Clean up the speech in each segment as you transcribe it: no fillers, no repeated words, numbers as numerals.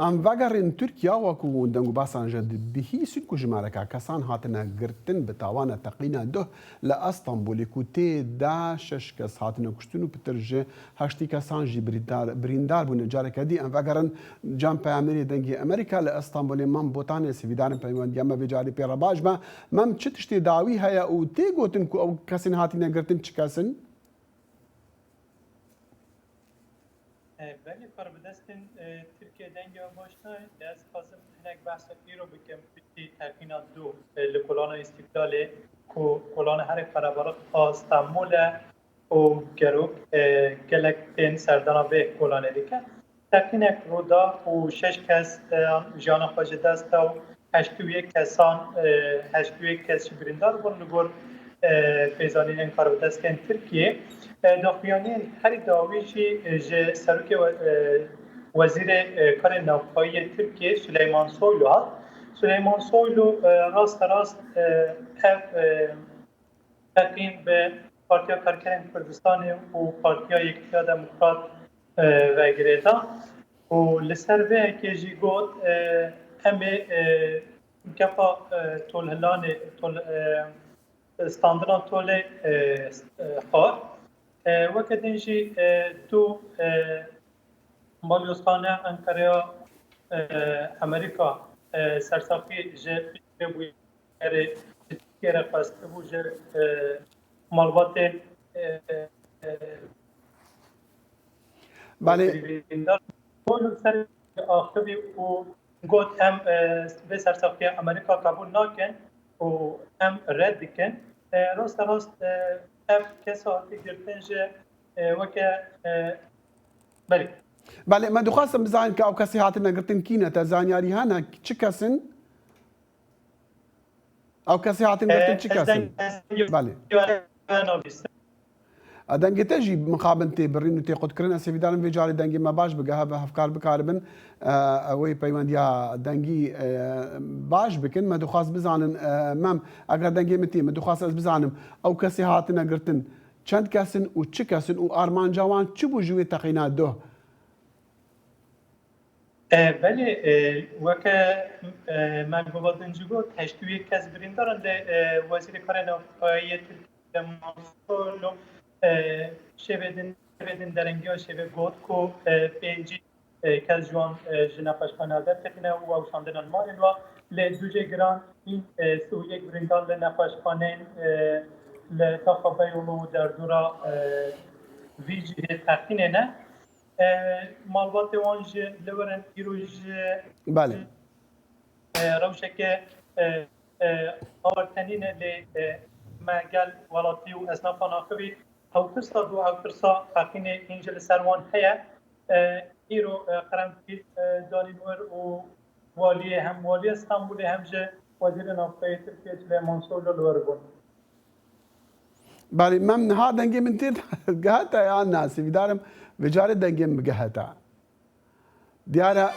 ام وگرین ترکیه وکو دنگو باسان جد بهی سن کو جمارکا کسان هاتنه گرتن بتاوانه تقینا ده لأستانبول کوتی دا شش کس هاتنه کشتنو پترجه هشتی کسان جی بریندار بونه جارک دی ام وگرن جام پیامری دنگی امریکا لأستانبول من بوتانه سویدارن پیوندی اما بجاری پیراباج ما مم چتشتی داوی هیا او تی گوتن کو او کسین هاتنه گرتن چی کسن بله فربدستن ترکیه دنگی باشنا دست خواستم هنگ بحث رو بکم بی ترکینا دو لکلان استقلال کو کلان هر فرابرات استانبول و گروک گلک این سردانا به کلان دیگه ترکینک رودا و شش کس جانا خواهد دست و هشتوی کس بریندار بون لگور پیزانین این فربدستن ترکیه داخلیانی هر داویشی سروک وزیر کار نوپایی ترکیه سلیمان سویلو هست. سلیمان سویلو راست تقیم به پارتیا کارکرین کردستان و پارتیا یکتیا دموکرات و گریتا و لسر به که جی گوت همه کفا تولهلان استاندران تول خار وكدنجي تو مالوستانه انقره امریکا سرسافی جه بویره تیره قاسته بوجه مالبات بله اون سر آخری و گفت هم به سرسافی امریکا قبول نکن و هم رد کن راست اف کساتی گرتنجه وکه بله بله ما دخواستم بزاین که او کسی هاتنه گرتن کینه تا زانیاری هانا چه کسن؟ او کسی هاتنه گرتن چه کسن؟ بله دنگی تجی مقابنتی برین و تی قد کرن اسی بیدارم وی جاری دنگی ما باش بگه ها به افکار بکاربن اوی پیوندیا دنگی باش بکن ما دخواست بزانن مم اگر دنگی متی ما دخواست از بزانم او کسی هاتنه گرتن چند کسن و چه کسن و آرمان جوان چه بوجوی تقینا دو بله وکه من گوادن جگو هشتوی کس بریندارن ده وزیر کار نوپایی ترکیه شبیدن درنگی ها شبید گود کو پنجی کس جوان جنافش کنالده تکنه و اوشاندن مارین و لدوجه گران این سو یک بریندار لنفش کنین لتاقبه و در دورا ویجی تقینه نه مالبات وانج لورن ایروج بله روشک آورتنین لی مجال ولاتی و اسنافان آخری هاوترسا دو هاوترسا تقین اینجل سروان هیا ایرو قرنفی دانیور و والی استانبول همجه وزیر نفتی ترکیه سلیمان سویلو لوربون بله من ها دنگی من تیر گهتا یا ناسی بیدارم وجاره دنگی مگهتا دیاره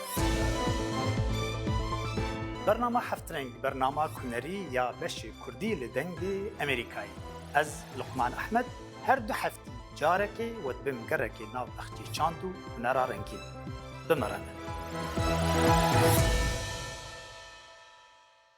برنامه هفترنگ برنامه کنری یا بشی کردی لدنگی امریکایی از لقمان احمد هر دو هفتی جارکی و بمگرکی ناو اختی چاندو نرارنگی بمرنه